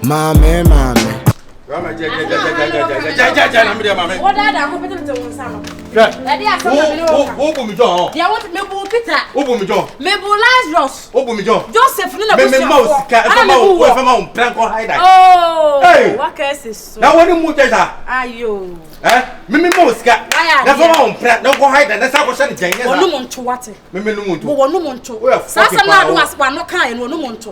Mommy. What are the competence of some? Open me jaw. They want me to Peter. Open me jaw. Maybe Lazarus. Open me jaw. Joseph, me mouse plank or hide. Oh, hey, what case is now when you move that? Are you? Mimi mouse cat. Never on plank, no go hide, and that's how I said it. No one to what? Mimi no one to. Sasa na do as one no kind, no one to.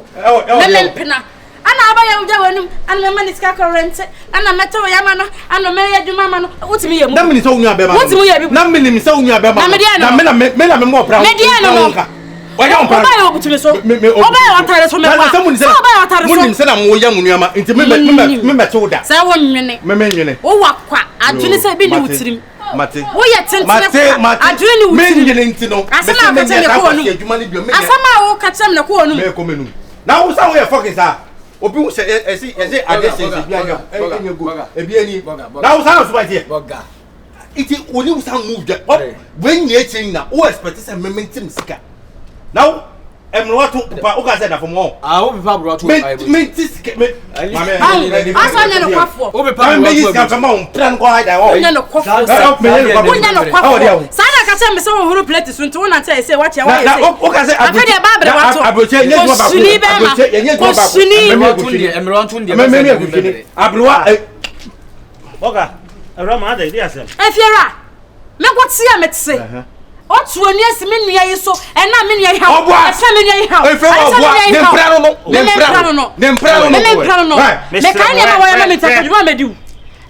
Pena. Ana abaya uja wenum ana mani ska current ana meto yamano ana me adwuma ma no wotimi yemu na mini so unwa be ma wotimi ye bi na mini so unwa be ma na me mo pra me dia no oya on pra oba obutimi so oba otare so me kwa oba otare so munim se na mo yam nuama nti me meto da se wo nwene me nwene wo wakwa adwene se bi ni wutirim mate wo ye tentene adwene ni wutirim me nwene nti no asama ka teme ko onu asama wo ka teme na ko onu me ko menum na wo sa wo ye fucking sa obi say adese bianya ebiani now sound so here boga it only we sound move that when you change na o expect say momentum sika now emro to pa o ka say that for more o be pa bro to me sika me asanya no kwafo o be pa bro to sika ma on plan go hide o nya no kwafo nya no kwafo sana ka say me say o huru plate so nti wona tell say what ya say o ka say afede ba bre wato abroche nye duma ba abroche nye duma ba emro tun de me abroa boga rama ade dia say efiera me kwatia metse otu oni asime nua yi so ena me nua yi ha asa me nua yi ha ne mpra no me kan ya ma wa ya me takaduma mediu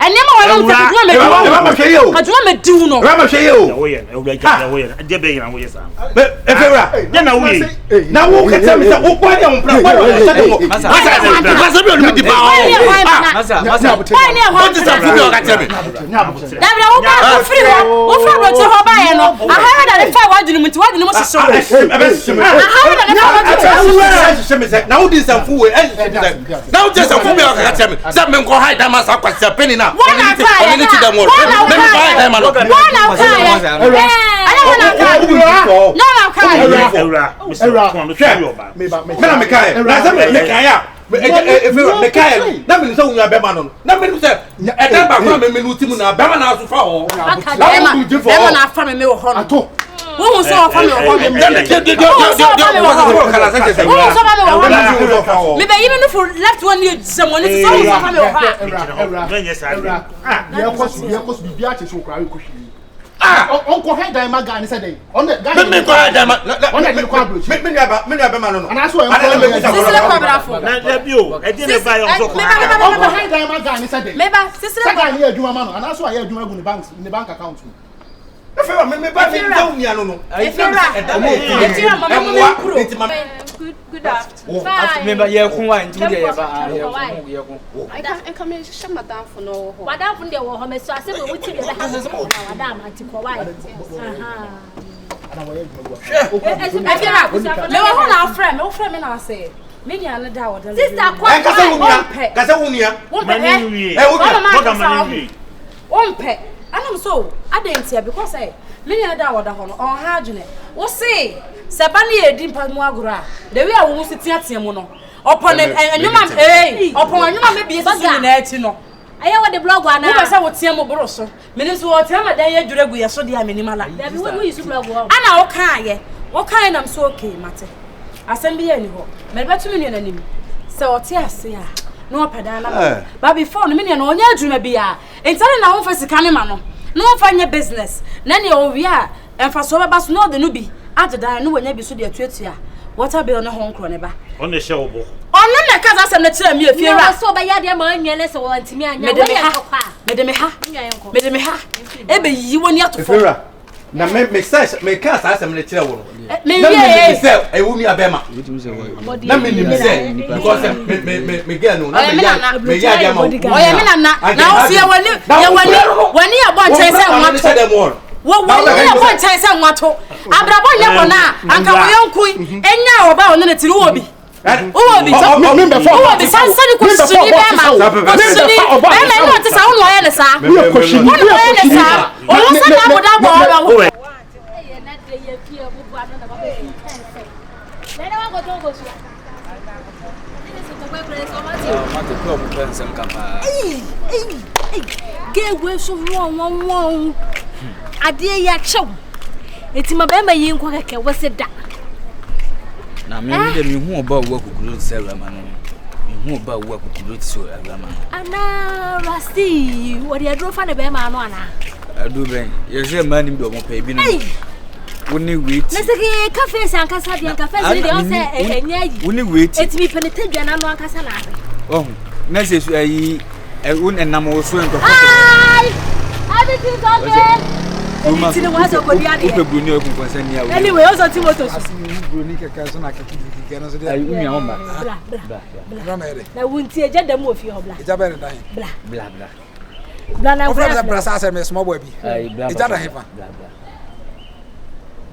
ene ma wa ya me takaduma mediu aduma mediu no rama hwe yo wo ye ewura ka wo ye de be yira wo ye sa efewura de na wo ye na wo ka tell me say wo kwa de mpra kwa de say de masa bi onu di ba masa why ne ho ti sa fu bi o ka tell me dabra wo ba free wo fra bro ti ho ba ye no aha da le fa wadunu mu ti wadunu mu sisi aha da le fa wadunu mu na wo di sa fu we na wo je sa fu bi o ka tell me say me ko hide masa kwasa penny na only to them all me me hide them all who so family me be even for left one year someone is so family uncle head I magani said on the guy me ko head on the ko approach me never man no and I swear na bio e dey buy on so uncle head I magani said me ba sisire guy here adwuma man and I swear here adwuma go in the bank account if you me ba me down nia no if you good afternoon remember here kun wa nti dey ba I come in shama down for no madam for dey wo ho me so ase we wuti dey ha madam anti ko wa me wo ho na friend me na say me nya na da wo da sister kwa kasa wunia ompe anam so adentia because me nya da wo da ho no on ha adwene wo say seba na edi mpa mu agora the way awu siti atem no opon enwuma opon enwuma me bi esi na achi no aye wo de blog ana wo pese wo tie mo boro so me ni so wo tie ma dan ye dwuregu ye so de amenimala da bi wo yisu blog wo ana wo kan nam so okay mate asem bi ye ni ho me betu me nua nanim se wo tie ase a no opada na ba before no me nua no onya adwuma bi a entare na wo fa sika ne ma no no fa nye business na ne o wi a emfa so ba so no de no bi adeda no wanya bi so de atuatua water bill no ho nkro ne ba on the show bo on na ka za sem na kire mi afie ra so ba ya de ma anwele so wo ntimi anya wo ya kokwa me de me ha ebe yi woni atofo na me say me ka sa sem na kire wo no me ye say e wo mi abema na me ni say because me get no na me ya de ma o ye me na o se wani abon che say wato wo wani abon che say wato abrabo nya bona anka wo yonkui enya oba ono ne tiri wo bi Owo bi sansani ko suni be ma. Ko suni. E me no te sa wo no ye ne sa. Ko suni. Wo no ye ne sa. O lo sa na boda bo. Get away so wrong. I dear ya show. It's my baby, you what's it that? Now, maybe who about work with Sarah man. Who about work with so Anna Rusty, what do you do for the Bama? I do bring. You're a man in the pay. When you wait, let's get cafes and Casabian cafes. When you wait, it's me penetrating and I'm not Casana. Oh, message I wouldn't and I'm also in the everything's okay. Anyway, also Timothy. I wouldn't see a gentleman of your black. It's a better time. Blah. Small baby. It's a heifer.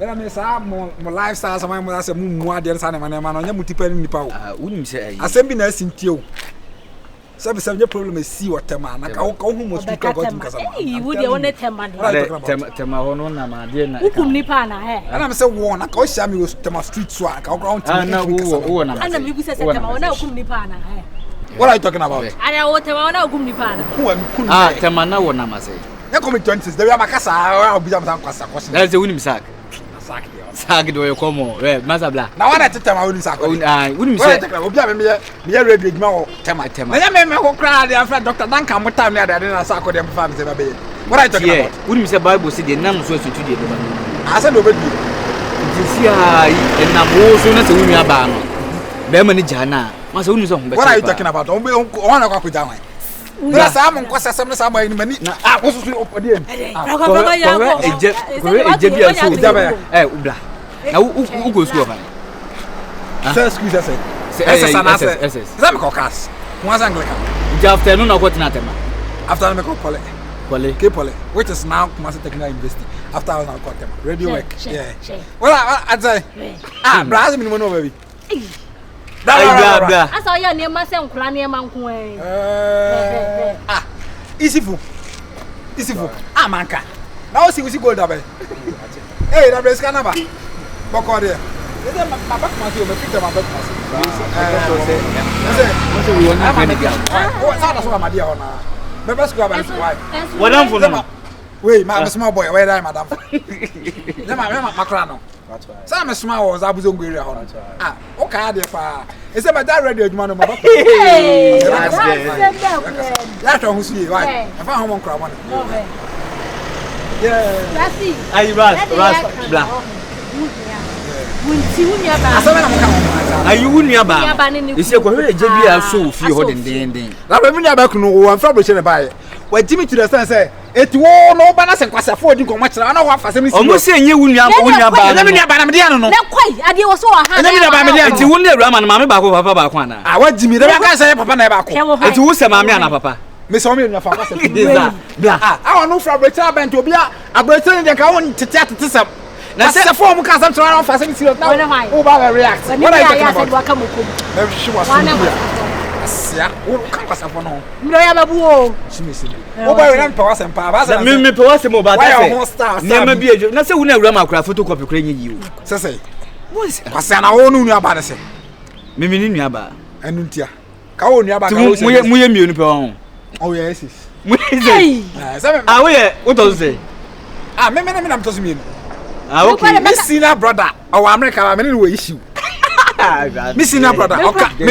Then I miss more lifestyles. I'm going to say more than San Emmanuel. I'm multiple in the power. I wouldn't say I send me nursing to you. Some problem is see what man. I go home was because you would want to tell money. Temahona, dear. Who could Nipana? And I'm so worn. I call Sammy was Tema Street Swag. I'll go to and we said Nipana. What are you talking about? I know what Temana Gumnipana. Who and Temana or Namase. Now come 20s. There are Macassa. I'll be able to that's the winning sack. Sack do you come on? Mazabla. Now I tell my own sack. I wouldn't say me ready now. Tema. I am a crowd and Dr. Duncan what time that I didn't sack them farms ever be. What I talking about? Wouldn't say Bible see the name so to do. I said over you. See and I'm also not a woman ban. Bemani Jana. What are you talking about? Only one of our down. There's some cause somewhere in many. I was over there. Who goes over? Excuse us. Some caucus. Once Anglican. Afternoon of what Natema. After I make a Pole, which is now Master Technical University. After I got them. Radio work. Yeah. Well, I'd say, Brazil, one over it. I saw your name myself, Clanny Manque. Easy fool. Manca. Now see, we go double. Hey, that is Canava. Bocoria. My back must be a bit of my breakfast. My dear, my best grab and wife. What I'm for them? Wait, my small boy, where I, madam? Macrano. Some small was I was hungry. Okay, dear. It's about that radio, man. That's all who see you. I found home on crowd. Yeah, I black. Are you nearby? It's a JB so few holding the ending. I remember back no one fabrication by when Jimmy to the sun say, it won't no balance and quite afford to go much. I know what for some almost saying you wouldn't have Banamidiano. Quite, I was so I wouldn't have Raman Mamma Papa. I want Jimmy, the can say Papa Never. It was a Mamma Papa. Miss Omina for I want no fabrication band to be a Britain the count to chat to some. That's a form of custom to our facility. Now, who about react? What I said, welcome. She was one of us. Come us upon home. No, I am a bull. She missing. Oh, I am Pawas and Pavas. I mean, me possible, but I am stars. Never be a not so we never ram across photocopy creating you. Say, what's an own about say? Mimi Yaba and Nuntia. Cow Yaba, Muyan. Oh, yes. What does say? Ah, maybe I'm talking me. Okay, Miss Sina brother, our American issue. Miss Sina brother, okay,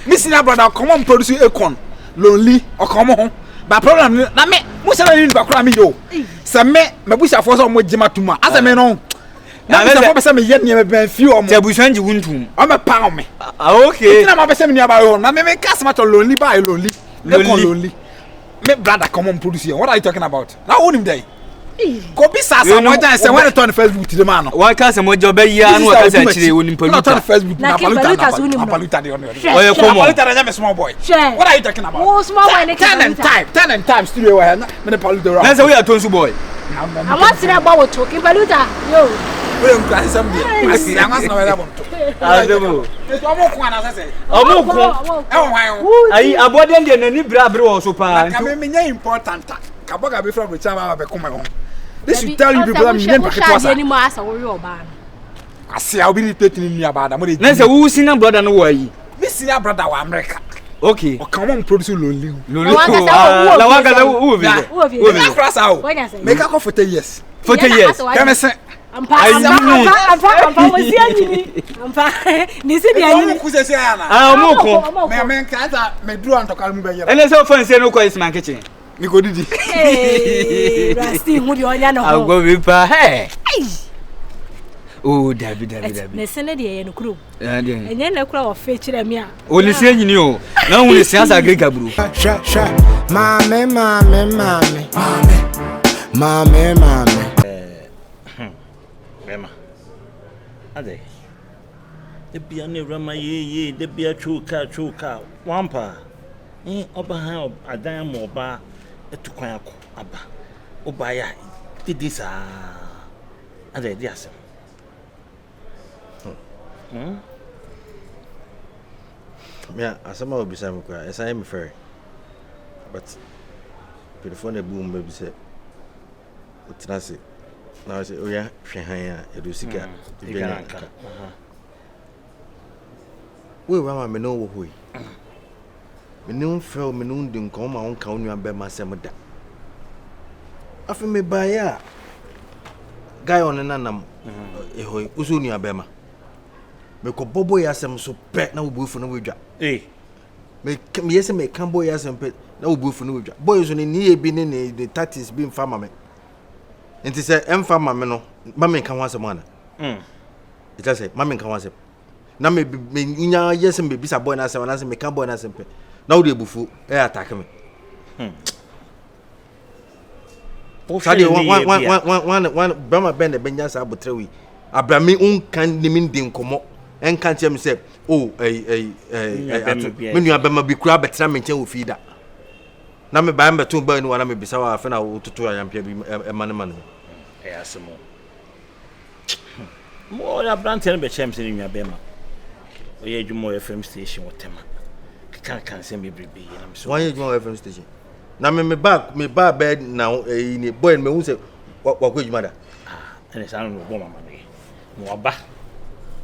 Miss Sina brother, come on, produce a con, lonely or come on. But problem, na me, most of the background, yo. Some me, my bush are for some with Jimatuma, as a man on. Now, there's some yet near a few of the bush and you wouldn't. I'm a pound me. Okay, I'm a person nearby home. I may cast much lonely by lonely. Me brother, come on, produce. What are you talking about? Now, own him day. Copy Sasa, what I say, when I turn Facebook to the man. Why can't someone job a year and what I actually wouldn't put on Facebook? I'm a small boy. What are you talking about? Oh, small boy, 10 and time studio. That's a way I told you, boy. I want to know about talking Baluta. Yo, we'll cry someday. I see, I must know what I want to. I don't know. There's one more one, as I say. Oh, I abandoned the new brabro so far. I mean, important. Kaboga be from the chama be come home. This will tell you people I'm not packet was anymore as a warrior ban. I say I'll be repeating me about the money. Let's say who senior brother no way. Me senior brother wa America. Okay. O come on produce lonely. La waga who be? Who be? Cross out. Make a for 10 years. 40 years. Come say. Ampa was yani. Ampa ni se dia ni. Ku se se ana. Moko. Me kanta me duru antokal mu be yere. Ene so fan se no ko is man kitchen. Mi ko didi. Rasti hu di onya no. Agbo bi pa. Hey. Oh, David. Me se ne de ye no kuro. Enye na kuro wo fe kire me a. O ni se nyini o. Na hu ni se asa agrega bro. Sha. Mame. Bema. Ade. De bia ne rama ye de bia chuka. Wampa. Oba ha adan mo ba etukwan akọ aba. Oba ya didi sa. Ade di asem. Yeah, asama obi sa mkwa. Esa me fair. But telephone boom baby say. Utinase. Now I say, oh yeah, hwehan ya edusika. We wa me no wo hoi. Me no feel me no ndi nko ma won ka onua be ma sem da. Afi me ba ya. Guy on nanam. Ehoi, uso onua be ma. Me ko bobo ya sem so pe na wo bufu na wo dwa. Me yese me kan boy ya sem pe na wo bufu na wo dwa. Boy so ni e bi ne the 30s bi mfa ma me. Nti se emfa ma me no ma me kan wasem ana. It say ma me kan wasem. Na me nya yese me bisa boy na sem na sem me kan boy na sem pe. Na wo de bufu e attack me. Sadi one Brahma bend the benjas abotrewi. Abrami un kan nimin din komo. En kan tell me say, oh, me nua bema bi kura betra me nchen ofida. Na me ba mbeto ba ni wana me bisa wa afa na wototo ayampia bi man. Asemo. Mo ya brand be chem se nua bema. Oye adwumo FM station wotema. Kan se me bribi na me so. One adwumo FM station. Na me ba bed now ni boy me hu se wakwa adwuma da. Ene sa no bo mama me. Mo aba.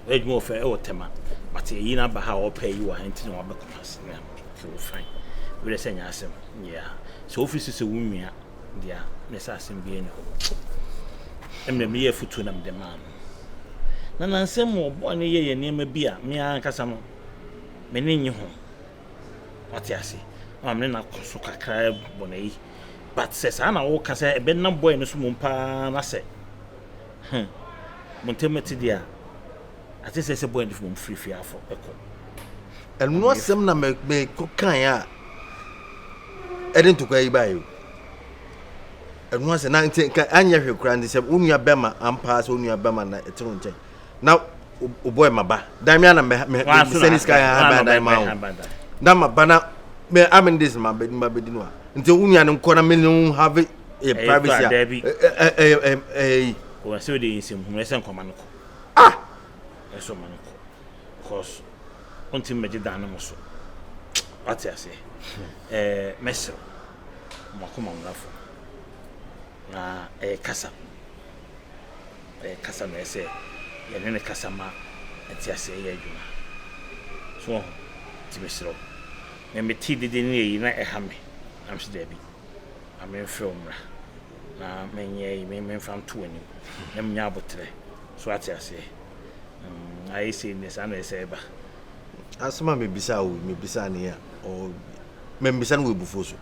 Edwumo fe e wotema. But yi na ba ha o pay you ahenti no aba komas na. So fine. We say nya asem. Yeah. So office se wunua dia me sa asem bi ene ho. Emre me ye futu na me de man. Na nansem mo bo ne ye nema bi a me an kasa no. Me ne nyi ho. Atiase. Amne na koso kakra bonai. But says ana wo kasa ebe na boy no so mumpa na se. Montemeti dia. Ati se boy no from free afọ eko. Enu asem na me kokan ya. Edin to kwa ibayo. Enu asem na nti anya hwe kra ndi se onua bema ampa so onua bema na etiro nchen. Na o boy maba. Damia na me send sky ha ba dai ma. Na maba na me amen this ma be dinwa. Nti onua ne nkọ na me no have a privacy. O se odi nsem hu ese nkoma no ko. Eso man ko. Because until me dan no so. Ati ase. Mesro. Mo ko mo ngafo. Na kasa. Kasa na ese. Ye ne kasa ma ati ase ye adwuma. So ti mesro. Me ti didi ni yi na ha me. Am se da bi. Am film ra. Na menye me fam to ani. Na nya abotre. So ati ase. I say this and I say ba. Asma me bisa ne ya o me bisa no webufu so.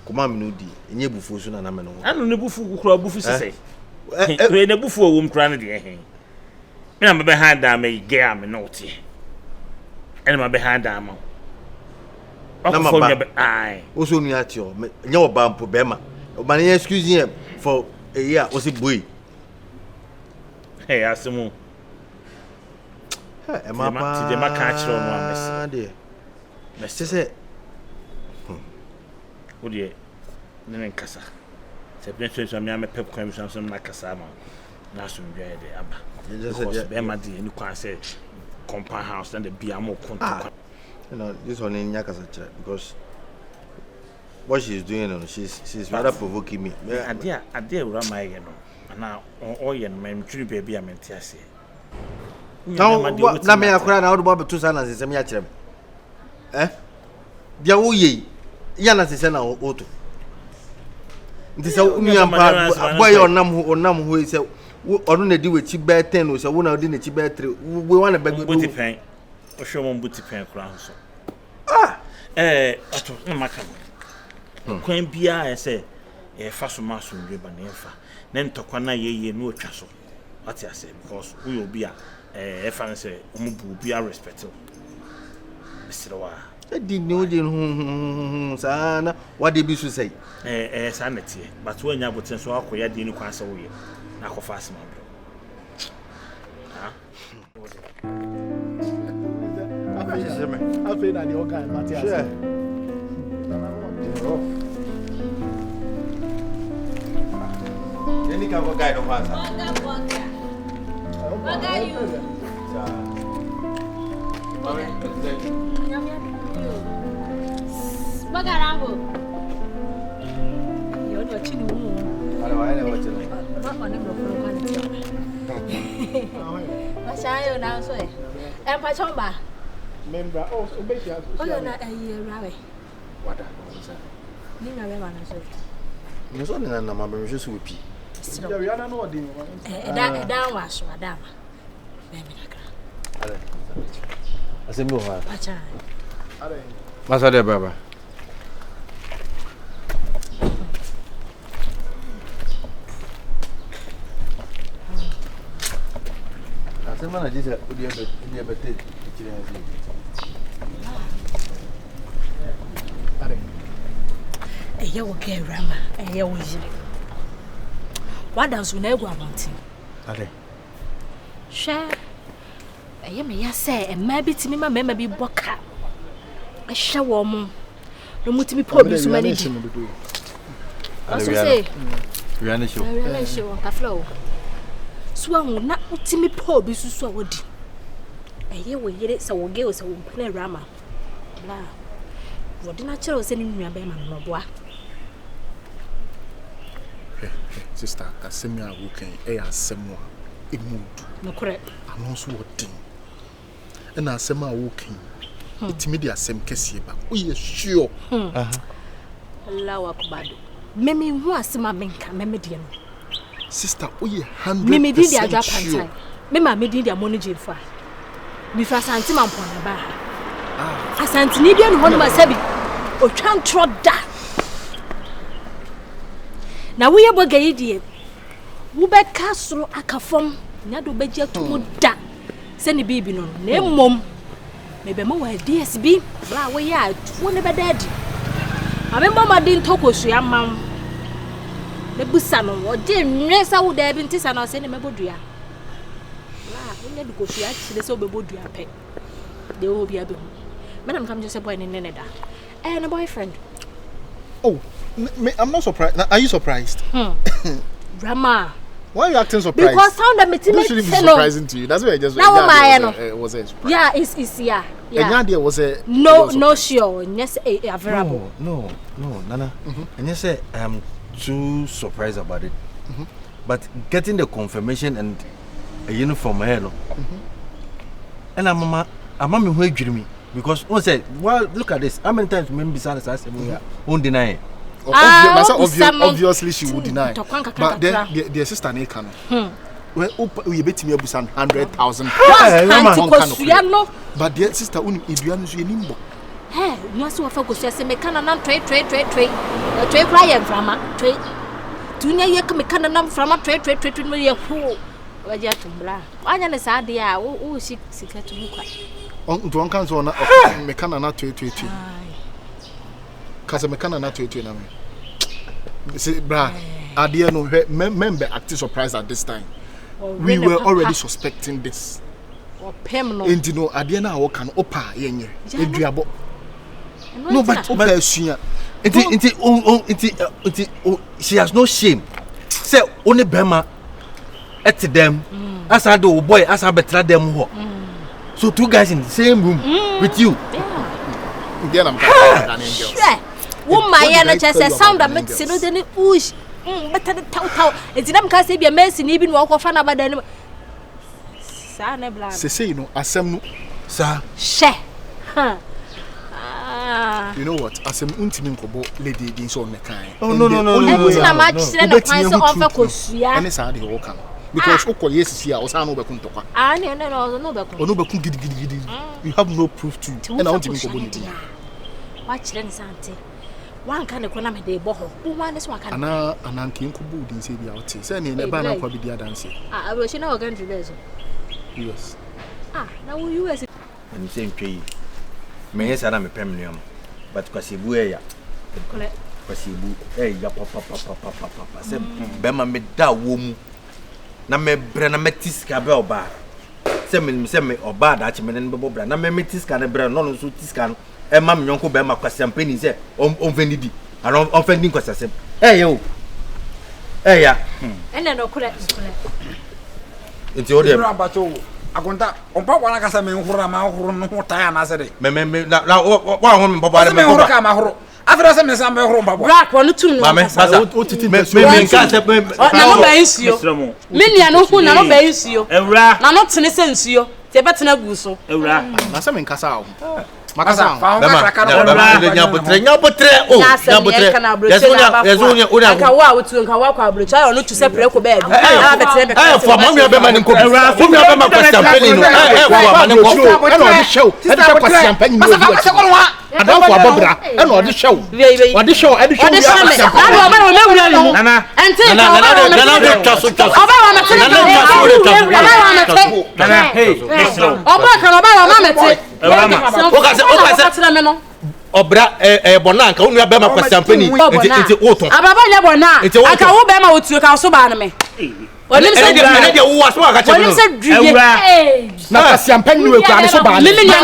Kuma me no di enye bufu so na me no. Anu ne bufu kukura bufu sese. We ne bufu wo mkura ne de he. Me na be hand am me ge am no tie. Ene ma be hand am. Na ma ba. Ai. O so nu ati o nye oba mpo be ma. Oba ne excuse him for a year o se boy. Hey asemu. E ma pa. Ti de ma ka chiro no amese. Mese se. Odie ne nkasa. Se plenty so me am pep kwan so na kasa ma. Na so ndwa de aba. Just be ma di ni kwan se compound house and the biamo konto. You know, this one in Yakasa because what she's doing, she's rather provoking me. Adia ura my no. Na all yen men tree baby am entiase. Now na me akora na wo to sana sesem ya kire me. Dia wo ye. Ya na sesem na wo to. Nti se unu ampa boy onam ho se onu na di wechi be 10 o se wo na di na chi be 3 we wan be buti pen o show mo buti pen kura so ato na maka kwan bia e se e fa so ma so ndwe ba na e fa na ntokwa na ye no otwa so ati ase because we obi a e fa se omo bu obi a respect Mr. di no di sana what dey be so say sana tie but when nya boten so akoya di ni kwan se wo ye na ko fa asema bro I feel that the organ Matthias. Sure. Any kind of guy don't want that. What are you? What are you? You're watching the moon. I don't watch it. What on the now so. And Pachomba. Member, oh, Obesia. Oh, you're not a year, right? What happened? Nina, Miss Only and Mamma just with P. We are not doing that was Madame. I said, Move. What's that, Baba? I said, Man, I just never take it. You okay, Rama? And you will. What does we never want? Share. I am a say, and maybe to me, my member be boka. I shall warm. No more to be poor, so many. I say, we are not sure. Flow. Swung not to me poor, be so woody. I hear we get it, so we'll give us a play Rama. Blah. What did I tell sending me a bayman, no boy? Sister, a semi walking, a semi mood. No correct. I'm also what and a semi walking. It's media same case, but we are sure. Allow bad. Mimi was my menka, Memedian. Sister, we 100% Mimi did their job and time. Mima made their money jail for. Before Santima upon the bar. A Santinidian one was heavy or can't trot that. Now we are Bogaidian. Wubek Castle, a cafom, Nadu Beja to da. Send a baby no name mom. Maybe more DSB, blah, we are, one never dead. I remember my didn't talk with your mum. The Busano, or Jim, yes, I would have been Tissan or send him a bodria. We never go to actually so be bodria pay. They will be able. Madam, come just a boy in Neneda. And a boyfriend. Oh, I'm not surprised. Are you surprised? Grandma. Why are you acting surprised? Because sound that this shouldn't be surprising to you. That's why I just was a surprise. Yeah, it's yeah. And idea was a no sure. Yes, available. No, Nana. And you say I'm too surprised about it. But getting the confirmation and a uniform hello. And I'm who me because one said, well, look at this. How many times maybe besides us won't deny it? Obviously she would deny. But then the assistant can. Well, we bet me about 100,000. But the sister only Adrian is nimbo. Hey, you must have focused as a mechanic trade. Trade client from a trade. Tunia yak mechanic from a trade to me a fool. Why you to blah? I am a sad idea. Oh, she got to look at. One comes on mechanic trade. Because a mechanic not to say, brah, I didn't know member acting surprised at this time. We were already suspecting this. And you know, I didn't know what can opa yenye. No, but she has no shame. Say only Bema at them as I do boy as I betray them. So two guys in the same room with you. Then I'm sure. My just sound that makes it any push. Better the tau. It's them can say be a mess in even walk off another than Sa na bla. Say no asem no sa. She. You know what? Asem untimi nkobo lady din so on the kind. Oh no. Na match say na kwan so on fa kosua. Any side dey work am. Because okoye sisi a osan no be kun tokwa. No be kun. No be kun gidi. You have no proof to. And I want to nkobo ni. Watch them sante. One kind of corner de boho. One is one kind. Ana ananke nkobo din say bia ote. Say na ba na kwa bi dia dance. I will na organ to this. Yes. Now you as I'm saying tree. Me yes ana me pem nuam. But kwasibu e ya. Collect. Kwasibu ya papa. Say be ma me da wo mu. Na me bre na metiska be oba. Say me oba da chi me ne be bra. Na me metiska ne bre no so tiska no. E ma me nyonko be ma kwasiampani say on vendidi. And on vending kwasasem. Yo. Ya. And no collect. Nti o de agonta onpa wana kasa me nhura ma horo no hotaa na sede me na wa ho me baba me horo ka ma horo afira se me sa me horo baba black one tum no mame basa o titi me nka se na no ba nsuo me nia no hu na no ba nsuo ewura na no tene se nsuo te betena gu so ewura na se me nkasa o makasa fa ho ka ka nya botre yeso ka wa wotu nka wa kwa abrocha ono tu se preko be bi na betene be for mama be man nko fu mi be ma kwasiam pani no for man nko e no de show e de kwasiam pani no adan for abobra e no de show ode show e de show na ma me wura ni nana ente nana de taso oba wa me tene nana hey oba kan oba wa ma me te obra bona nka unu be ma kwasiam pani nti woto ababa nya bona aka wo be ma wotu ka so ba na me onim se me de wo aso aka che onim se dwie na kwasiam pani we kwa so ba me nya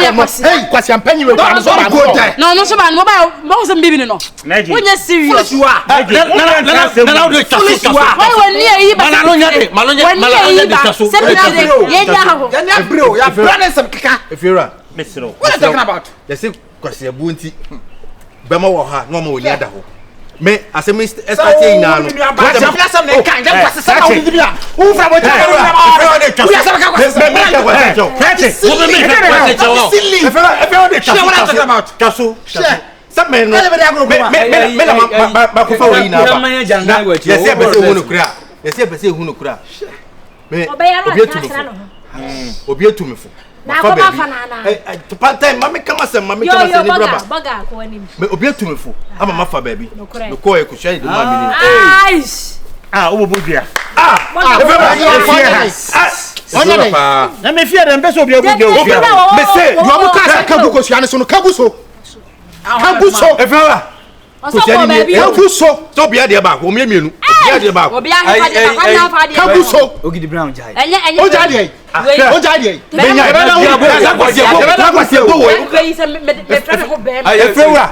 hey kwasiam pani we kwa so ba no no so ba no ba mo se mbibi no wonya serious na do taso why woni yi ba malonya de taso ye ja ho ya bro ya brand some kika efira mesro what are you talking about yes kwasiam bunti be ma wo ha no ma woni ada ho me asem estati na no kwasiam plasam ne kan dem kwasesa na woni bia u fra bo ta u ya sama ka kwasesa taso me no me na ma ko fa woni na ba yes be hunu kura me obi etu me fo na ko ba fanana pantan mama kama se ni braba baga ko ani me obi etu me fo ama ma fa baby no ko e ku share de ma mi ni aish obobodua na me fia dem beso obi obodua me say you am ka kagu ko suane so no kagu so efewa so ko baby kagu so to bia de ba ko me mienu bia de ba ko obi ahe fa de ba na fa de kagu so ogidi brown jai enye o jai o jai benya okay se me fra ho be efewa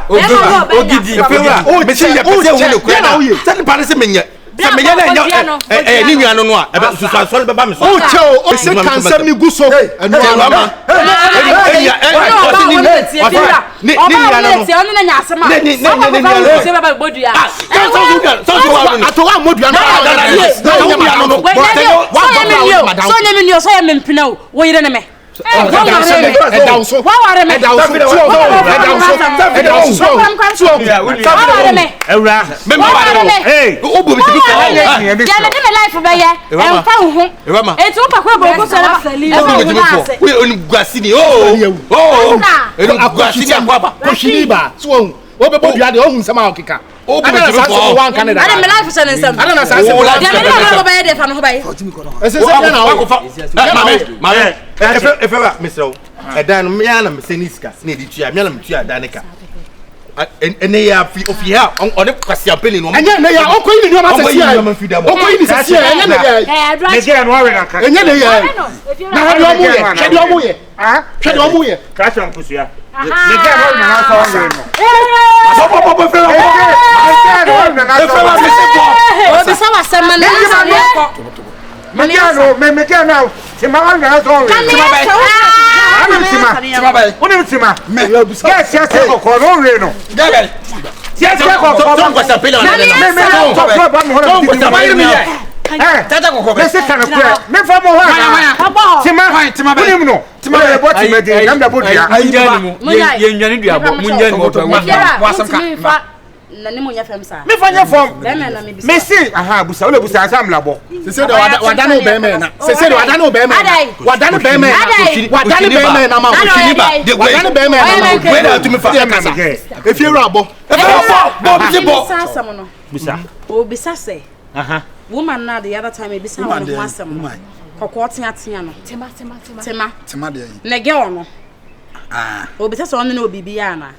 ogidi efewa o ti ye pese hunu kura na se ni pa se menye se menye na enye ni nua no a ebe susu asole be ba me so o cheo o se kansam ni gu so enu mama o be bodua de ohun sama okika o be so wan Canada ana me life say nsam ana na sa se ya me no ba ye de fa no ba ye ese se na o fa mame efewa mesro edan me ya na me seniska na di tua me na me tua danika ene ya ofi ha on kwasiam peni no enye ne ya okoyi ni no ma se sia okoyi ni se sia enye ne ya me je no we na ka enye ne ya na ha do omu ye hwe do omu ye hwe do omu ye ka cham kusua me je no na so we no bo fe o bi sa wa sema na me je no ti ma wa na so we ti ma ba me yes yes ko no we no yes yes ko don't kwasiam peni na me Tata ko Me se kan ko. Me fa mo ha. Tima be no. Tima be bo tima de. Nam da bo dia. Ye nwane duabo. Munja ni mo fa mo asam ka. Na ne mo nya fam sa. Me fa nya fam. Be me na me bisa. Me si aha busa ole busa asam labo. Se de wada no be me na. Se de wada no be me. Wada no be me. Wada no be me na ma. Wada no be me na ma. We da to me fa. Efiewura abo. Bo bi bo. Bisa. O bisa se. Aha. Woman na the other time e bisa won ho asem. Kokko tia no. Tema de. Ne ge ono. Ah. O bisa so on na obibi ya na.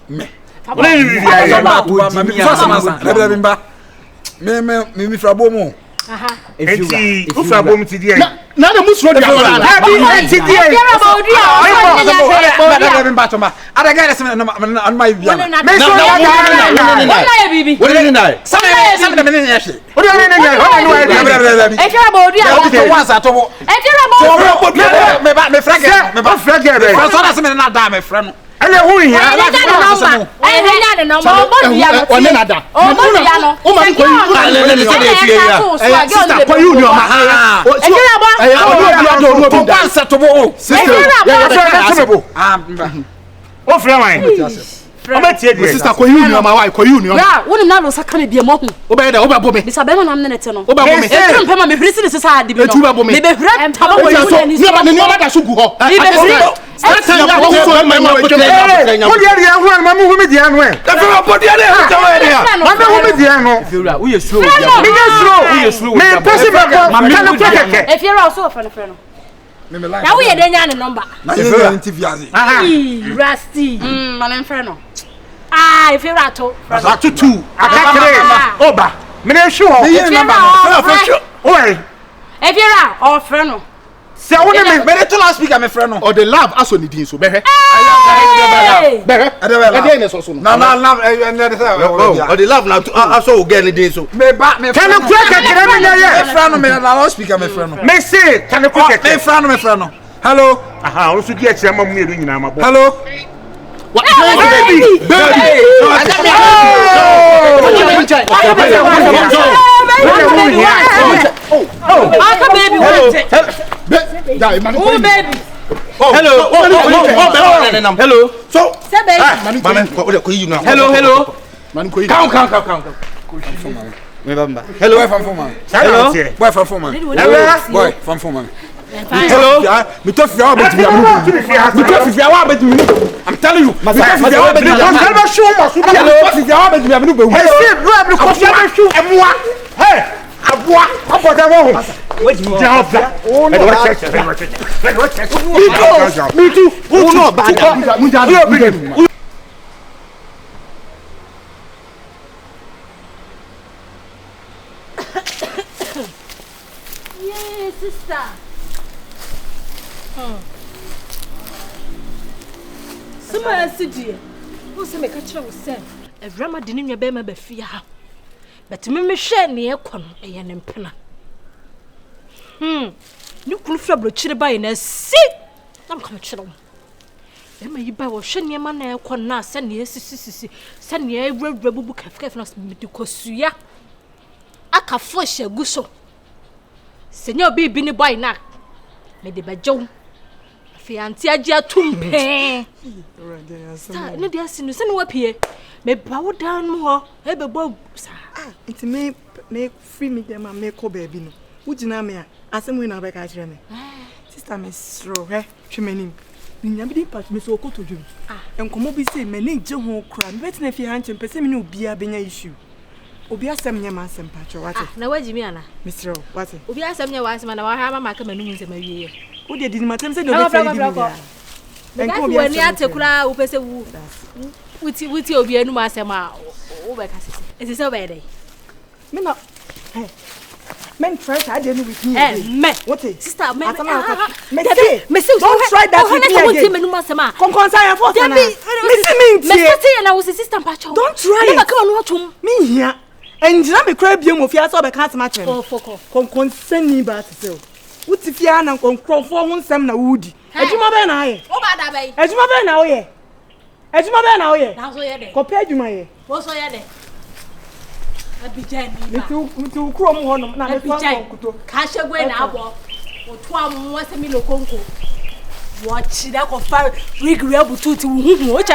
Me. Me frabo mu. Aha. Enti, u frabo mu ti die. Na na mu suro dia. Na bi enti die. Ada ga se na my bia. Me so ya bibi. What is it now? Some de me ne yeshe. O de ne ne. E kira bo dia. O once atobo. E kira bo. Me frage. Me ba frage be. So na se me na da me frɛ no. Ele hu hia. Ai nya ne number. O bo dia no. One na da. O bo dia no. O ma ko ne se de fie ya. Sister ko you no ma. E kira bo. O do to once atobo. Sister. O frɛ wan. O ma tie die. Sister ko you no ma why ko you no. Bra, woni na lo saka me bia mo hu. O be da o be bo me. Bisa be na ne te no. O be bo me. E trum pema me frisi ne sesa ade bi no. Me be hra taba wo ni so. Ni ma da so gu ho. Me be hra. Sasa ya wo so ma ma ko me. Wo dia dia hu ma mu hu me dia no e. Da fe bo dia de ha tawo dia. Ma me hu me dia no. Fiura, wo ye slow. Me ye slow. Me pesi be ko. Ma me ko keke. E fiura so fa no frɛ no. Me like. Na wo ye de nya ne number. Na ye fiura interview azi. Rusty. Ma ne frɛ no. Ah, if you're at all. That's two. I can't Oba. Me na show. Me ye number. Oi. If you're out, or friend. Se wo ne me to last speaker me friend no. Or the love aso ni din so be he. Be he ne so so no. Na love or the love na aso wo get ni din so. Me ba me can you quick kekere me ye. Me friend no me na last speaker me friend no. Me say can you quick me friend no. Hello. Aha, o so di e kire ma mu edu nyina ma bo. Hello. What baby? Hello. So, hello. Count. Hello, boy from Foma. Boy from Foma. Hello. Me talk for about me. I'm telling you. Yes, sister. Sama asidi. Wo se me ka kire wo se. Evrama de ne nwa be ma ba fie ha. Bet me hwe ne ekon eye ne mpena. Ni kunu fra bro kire bae na si. Nam ka me kire wo. E ma yi ba wo hwe ne ma na ekon na se ne sisi. Se ne ewura bubu kafkaf na me de kosuya. Aka fo hye guso. Senyo bi ni boy na. Me de bajo. Fianti agia tumpe. Sta no dia sinu se no wapie. Me bawo dan mu ho. E bebo sa. Nti me free me dem ma me ko baby no. Ugina me a asem we na be ka kire me. Sister me stro he twemanim. Nya bi di part me so okoto dwum. Enkomo bi se me ne je ho kra. Me betina fi hanche pese me ne obia benya issue. Obi asem nya ma asem patcho wate. Na wajimi ana. Mr. Wate. Obi asem nya wa asem na wa ha ma ka manum nsem awie. Wo de di matem se do be free di me. Enko obi ani atekura wo pese wu. Wuti obi anu ma asem a wo be ka sisi. Esi se be dey. Me no. Hey. Men try to do with me. Me. What? Sister, me. Me don't try that with me. Come concern for me. Me sister Pacho. Don't try. Never come on watch me here. And you me cry bi mo fia so be can't match. Oh, fuck. Come concern me ba to say. Wuti fia na konkron fo ho nsem na wudi. Adwuma be na aye. Wo ba da be. Adwuma be na wo ye. Adwuma be na wo ye. Na so ye de. Ko pe adwuma ye. Wo so ye de. Mitu kuro mu hono na me fa konkuto. Ka shegwe na abo. Otu amu wase mi lokonko. Wo chi da ko fa rigre bututi wo hu